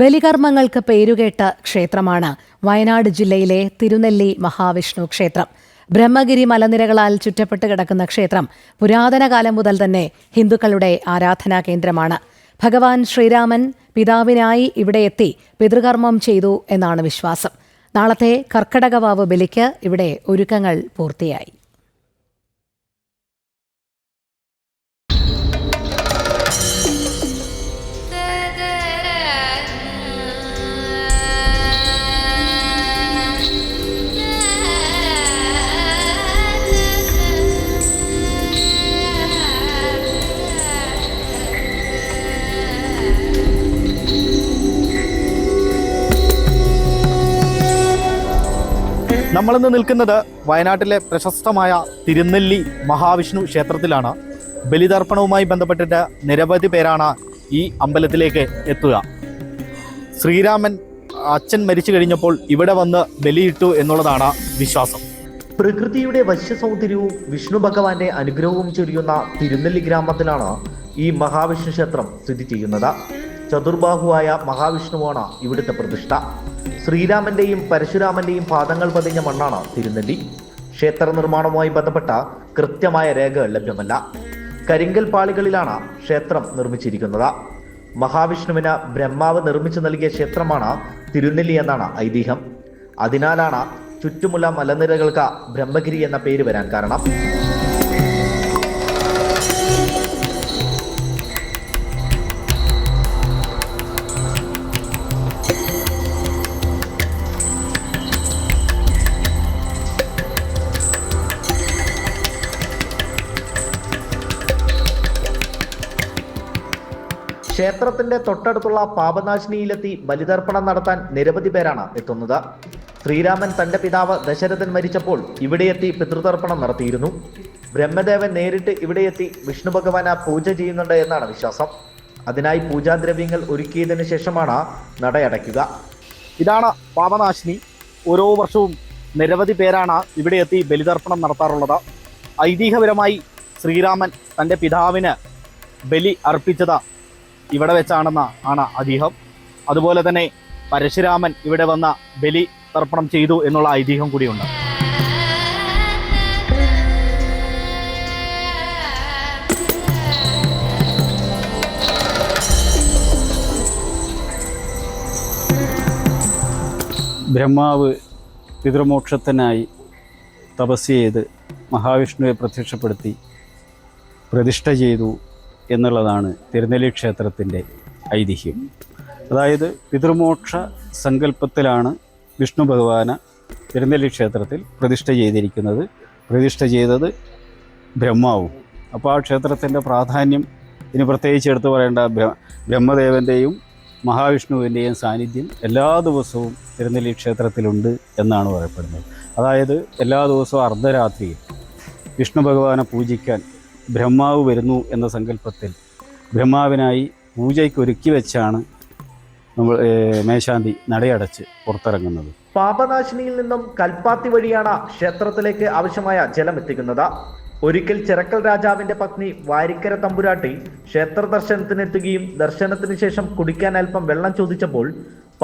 ബലികർമ്മങ്ങൾക്ക് പേരുകേട്ട ക്ഷേത്രമാണ് വയനാട് ജില്ലയിലെ തിരുനെല്ലി മഹാവിഷ്ണു ക്ഷേത്രം. ബ്രഹ്മഗിരി മലനിരകളാൽ ചുറ്റപ്പെട്ട് കിടക്കുന്ന ക്ഷേത്രം പുരാതന കാലം മുതൽ തന്നെ ഹിന്ദുക്കളുടെ ആരാധനാ കേന്ദ്രമാണ്. ഭഗവാൻ ശ്രീരാമൻ പിതാവിനായി ഇവിടെ എത്തി പിതൃകർമ്മം ചെയ്തു എന്നാണ് വിശ്വാസം. നാളത്തെ കർക്കടകവാവ് ബലിക്ക് ഇവിടെ ഒരുക്കങ്ങൾ പൂർത്തിയായി. നമ്മളിന്ന് നിൽക്കുന്നത് വയനാട്ടിലെ പ്രശസ്തമായ തിരുനെല്ലി മഹാവിഷ്ണു ക്ഷേത്രത്തിലാണ്. ബലിതർപ്പണവുമായി ബന്ധപ്പെട്ടിട്ട് നിരവധി പേരാണ് ഈ അമ്പലത്തിലേക്ക് എത്തുക. ശ്രീരാമൻ അച്ഛൻ മരിച്ചു കഴിഞ്ഞപ്പോൾ ഇവിടെ വന്ന് ബലിയിട്ടു എന്നുള്ളതാണ് വിശ്വാസം. പ്രകൃതിയുടെ വശ്യസൗന്ദര്യവും വിഷ്ണു ഭഗവാന്റെ അനുഗ്രഹവും ചൊരിയുന്ന തിരുനെല്ലി ഗ്രാമത്തിലാണ് ഈ മഹാവിഷ്ണു ക്ഷേത്രം സ്ഥിതി ചെയ്യുന്നത്. ചതുർബാഹുവായ മഹാവിഷ്ണുവാണ് ഇവിടുത്തെ പ്രതിഷ്ഠ. ശ്രീരാമന്റെയും പരശുരാമന്റെയും പാദങ്ങൾ പതിഞ്ഞ മണ്ണാണ് തിരുനെല്ലി. ക്ഷേത്ര നിർമ്മാണവുമായി ബന്ധപ്പെട്ട കൃത്യമായ രേഖകൾ ലഭ്യമല്ല. കരിങ്കൽ പാളികളിലാണ് ക്ഷേത്രം നിർമ്മിച്ചിരിക്കുന്നത്. മഹാവിഷ്ണുവിന് ബ്രഹ്മാവ് നിർമ്മിച്ചു നൽകിയ ക്ഷേത്രമാണ് തിരുനെല്ലി എന്നാണ് ഐതിഹ്യം. അതിനാലാണ് ചുറ്റുമുള്ള മലനിരകൾക്ക് ബ്രഹ്മഗിരി എന്ന പേര് വരാൻ കാരണം. ക്ഷേത്രത്തിന്റെ തൊട്ടടുത്തുള്ള പാപനാശിനിയിലെത്തി ബലിതർപ്പണം നടത്താൻ നിരവധി പേരാണ് എത്തുന്നത്. ശ്രീരാമൻ തന്റെ പിതാവ് ദശരഥൻ മരിച്ചപ്പോൾ ഇവിടെയെത്തി പിതൃതർപ്പണം നടത്തിയിരുന്നു. ബ്രഹ്മദേവൻ നേരിട്ട് ഇവിടെയെത്തി വിഷ്ണു ഭഗവാന് പൂജ ചെയ്യുന്നുണ്ട് എന്നാണ് വിശ്വാസം. അതിനായി പൂജാദ്രവ്യങ്ങൾ ഒരുക്കിയതിനു ശേഷമാണ് നടയടയ്ക്കുക. ഇതാണ് പാപനാശിനി. ഓരോ വർഷവും നിരവധി പേരാണ് ഇവിടെ എത്തി ബലിതർപ്പണം നടത്താറുള്ളത്. ഐതിഹ്യപരമായി ശ്രീരാമൻ തൻ്റെ പിതാവിന് ബലി അർപ്പിച്ചത് ഇവിടെ വെച്ചാണെന്ന് ആണ് ഐതിഹ്യം. അതുപോലെ തന്നെ പരശുരാമൻ ഇവിടെ വന്ന ബലി തർപ്പണം ചെയ്തു എന്നുള്ള ഐതിഹ്യം കൂടിയുണ്ട്. ബ്രഹ്മാവ് പിതൃമോക്ഷത്തിനായി തപസ് ചെയ്ത് മഹാവിഷ്ണുവെ പ്രത്യക്ഷപ്പെടുത്തി പ്രതിഷ്ഠ ചെയ്തു എന്നുള്ളതാണ് തിരുനെല്ലി ക്ഷേത്രത്തിൻ്റെ ഐതിഹ്യം. അതായത് പിതൃമോക്ഷ സങ്കല്പത്തിലാണ് വിഷ്ണു ഭഗവാന് തിരുനെല്ലി ക്ഷേത്രത്തിൽ പ്രതിഷ്ഠ ചെയ്തിരിക്കുന്നത്. പ്രതിഷ്ഠ ചെയ്തത് ബ്രഹ്മാവും. അപ്പോൾ ആ ക്ഷേത്രത്തിൻ്റെ പ്രാധാന്യം ഇനി പ്രത്യേകിച്ച് എടുത്തു പറയേണ്ട ബ്രഹ്മദേവൻ്റെയും മഹാവിഷ്ണുവിൻ്റെയും സാന്നിധ്യം എല്ലാ ദിവസവും തിരുനെല്ലി ക്ഷേത്രത്തിലുണ്ട് എന്നാണ് പറയപ്പെടുന്നത്. അതായത് എല്ലാ ദിവസവും അർദ്ധരാത്രിയിൽ വിഷ്ണു ഭഗവാനെ പൂജിക്കാൻ ബ്രഹ്മാവ് വരുന്നു എന്ന സങ്കല്പത്തിൽ ബ്രഹ്മാവിനായി പൂജയ്ക്ക് ഒരുക്കി വെച്ചാണ് നമ്മൾ മേശാന്തി നടയടച്ച് പുറത്തിറങ്ങുന്നത്. പാപനാശിനിയിൽ നിന്നും കൽപ്പാത്തി വഴിയാണ് ക്ഷേത്രത്തിലേക്ക് ആവശ്യമായ ജലം എത്തിക്കുന്നത്. ഒരിക്കൽ ചിറക്കൽ രാജാവിന്റെ പത്നി വാരിക്കര തമ്പുരാട്ടി ക്ഷേത്ര ദർശനത്തിനെത്തുകയും ദർശനത്തിന് ശേഷം കുടിക്കാൻ അല്പം വെള്ളം ചോദിച്ചപ്പോൾ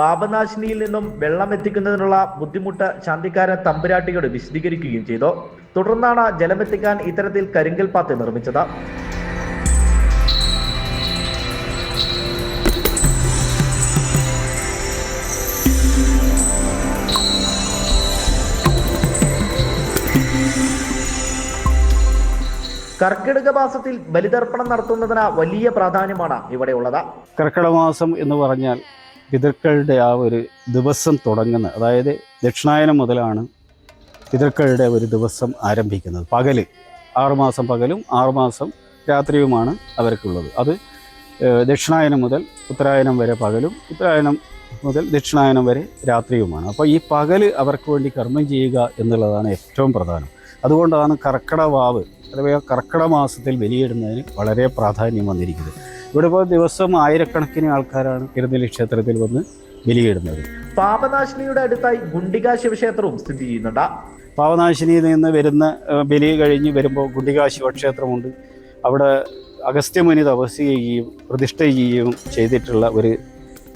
പാപനാശിനിയിൽ നിന്നും വെള്ളം എത്തിക്കുന്നതിനുള്ള ബുദ്ധിമുട്ട് ശാന്തിക്കാരൻ തമ്പുരാട്ടിയോട് വിശദീകരിക്കുകയും ചെയ്തു. തുടർന്നാണ് ജലമെത്തിക്കാൻ ഇത്തരത്തിൽ കരിങ്കൽ പാത്തി നിർമ്മിച്ചത്. കർക്കിടക മാസത്തിൽ ബലിതർപ്പണം നടത്തുന്നതിന് വലിയ പ്രാധാന്യമാണ് ഇവിടെ ഉള്ളത്. കർക്കിടക മാസം എന്ന് പറഞ്ഞാൽ പിതൃക്കളുടെ ആ ഒരു ദിവസം തുടങ്ങുന്ന, അതായത് ദക്ഷിണായനം മുതലാണ് പിതൃക്കളുടെ ഒരു ദിവസം ആരംഭിക്കുന്നത്. പകല് 6 മാസം പകലും 6 മാസം രാത്രിയുമാണ് അവർക്കുള്ളത്. അത് ദക്ഷിണായനം മുതൽ ഉത്തരായനം വരെ പകലും ഉത്തരായനം മുതൽ ദക്ഷിണായനം വരെ രാത്രിയുമാണ്. അപ്പോൾ ഈ പകല് അവർക്ക് വേണ്ടി കർമ്മം ചെയ്യുക എന്നുള്ളതാണ് ഏറ്റവും പ്രധാനം. അതുകൊണ്ടാണ് കർക്കിടവാവ് അഥവാ കർക്കിടക മാസത്തിൽ ബലിയിടുന്നതിന് വളരെ പ്രാധാന്യം വന്നിരിക്കുന്നത്. ഇവിടെ ഇപ്പോൾ ദിവസം ആയിരക്കണക്കിന് ആൾക്കാരാണ് തിരുനെല്ലി ക്ഷേത്രത്തിൽ വന്ന് ബലിയിടുന്നത്. പാപനാശിനിയുടെ അടുത്തായി ഗുണ്ടിക ശിവക്ഷേത്രവും സ്ഥിതി ചെയ്യുന്നുണ്ട്. പാപനാശിനിയിൽ നിന്ന് വരുന്ന ബലി കഴിഞ്ഞ് വരുമ്പോൾ ഗുണ്ടിക ശിവക്ഷേത്രമുണ്ട്. അവിടെ അഗസ്ത്യമുനി തപസ് ചെയ്യുകയും പ്രതിഷ്ഠ ചെയ്യുകയും ചെയ്തിട്ടുള്ള ഒരു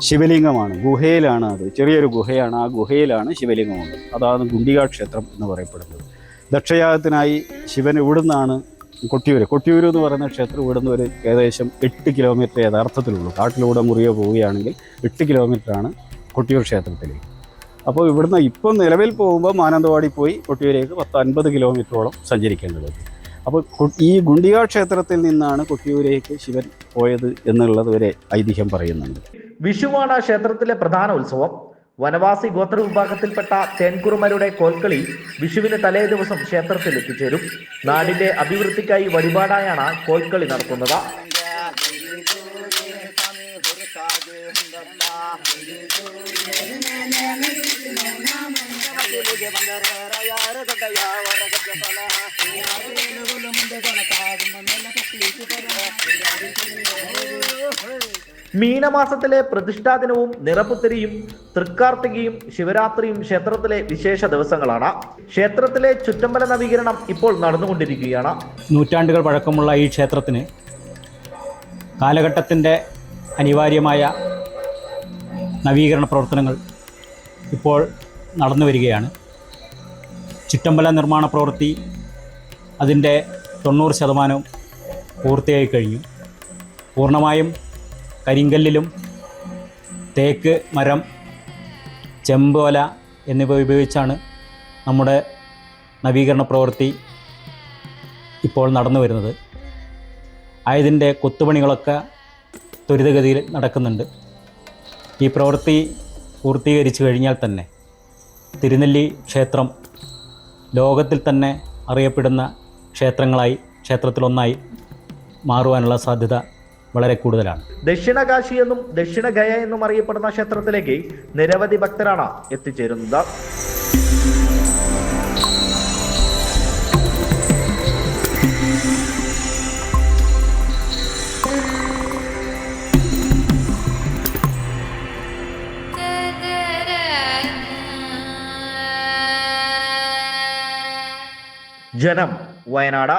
ശിവലിംഗമാണ്, ഗുഹയിലാണ്. അത് ചെറിയൊരു ഗുഹയാണ്. ആ ഗുഹയിലാണ് ശിവലിംഗമുള്ളത്. അതാണ് ഗുണ്ടിക ക്ഷേത്രം എന്ന് പറയപ്പെടുന്നത്. ദക്ഷയാഗത്തിനായി ശിവൻ ഇവിടുന്നാണ് കൊട്ടിയൂർ എന്ന് പറയുന്ന ക്ഷേത്രം ഇവിടുന്ന് ഒരു ഏകദേശം 8 കിലോമീറ്റർ യഥാർത്ഥത്തിലുള്ളൂ. കാട്ടിലൂടെ മുറിയോ പോവുകയാണെങ്കിൽ 8 കിലോമീറ്ററാണ് കൊട്ടിയൂർ ക്ഷേത്രത്തിലേക്ക്. അപ്പോൾ ഇവിടുന്ന് ഇപ്പം നിലവിൽ പോകുമ്പോൾ മാനന്തവാടി പോയി കൊട്ടിയൂരേക്ക് 10-50 കിലോമീറ്ററോളം സഞ്ചരിക്കേണ്ടത്. അപ്പോൾ ഈ ഗുണ്ടിക ക്ഷേത്രത്തിൽ നിന്നാണ് കൊട്ടിയൂരേക്ക് ശിവൻ പോയത് എന്നുള്ളത് ഒരു ഐതിഹ്യം പറയുന്നുണ്ട്. വിഷുവാണ് ക്ഷേത്രത്തിലെ പ്രധാന ഉത്സവം. വനവാസി ഗോത്ര വിഭാഗത്തിൽപ്പെട്ട തേൻകുറുമരുടെ കോൽക്കളി വിഷുവിന് തലേ ദിവസം ക്ഷേത്രത്തിൽ എത്തിച്ചേരും. നാടിന്റെ അഭിവൃദ്ധിക്കായി വഴിപാടായാണ് കോൽക്കളി നടത്തുന്നത്. മീനമാസത്തിലെ പ്രതിഷ്ഠാ ദിനവും നിറപുത്തരിയും തൃക്കാർത്തികയും ശിവരാത്രിയും ക്ഷേത്രത്തിലെ വിശേഷ ദിവസങ്ങളാണ്. ക്ഷേത്രത്തിലെ ചുറ്റമ്പല നവീകരണം ഇപ്പോൾ നടന്നുകൊണ്ടിരിക്കുകയാണ്. നൂറ്റാണ്ടുകൾ പഴക്കമുള്ള ഈ ക്ഷേത്രത്തിന് കാലഘട്ടത്തിൻ്റെ അനിവാര്യമായ നവീകരണ പ്രവർത്തനങ്ങൾ ഇപ്പോൾ നടന്നു വരികയാണ്. ചുറ്റമ്പല നിർമ്മാണ പ്രവൃത്തി അതിൻ്റെ 90% പൂർത്തിയായി കഴിഞ്ഞു. പൂർണ്ണമായും കരിങ്കല്ലിലും തേക്ക് മരം, ചെമ്പോല എന്നിവ ഉപയോഗിച്ചാണ് നമ്മുടെ നവീകരണ പ്രവൃത്തി ഇപ്പോൾ നടന്നു വരുന്നത്. ആയതിൻ്റെ കൊത്തുപണികളൊക്കെ ത്വരിതഗതിയിൽ നടക്കുന്നുണ്ട്. ഈ പ്രവൃത്തി പൂർത്തീകരിച്ചു കഴിഞ്ഞാൽ തന്നെ തിരുനെല്ലി ക്ഷേത്രം ലോകത്തിൽ തന്നെ അറിയപ്പെടുന്ന ക്ഷേത്രത്തിലൊന്നായി മാറുവാനുള്ള സാധ്യത വളരെ കൂടുതലാണ്. ദക്ഷിണകാശി എന്നും ദക്ഷിണ ഗയ എന്നും അറിയപ്പെടുന്ന ക്ഷേത്രത്തിലേക്ക് നിരവധി ഭക്തരാണ് എത്തിച്ചേരുന്നത്. ജനം, വയനാട്.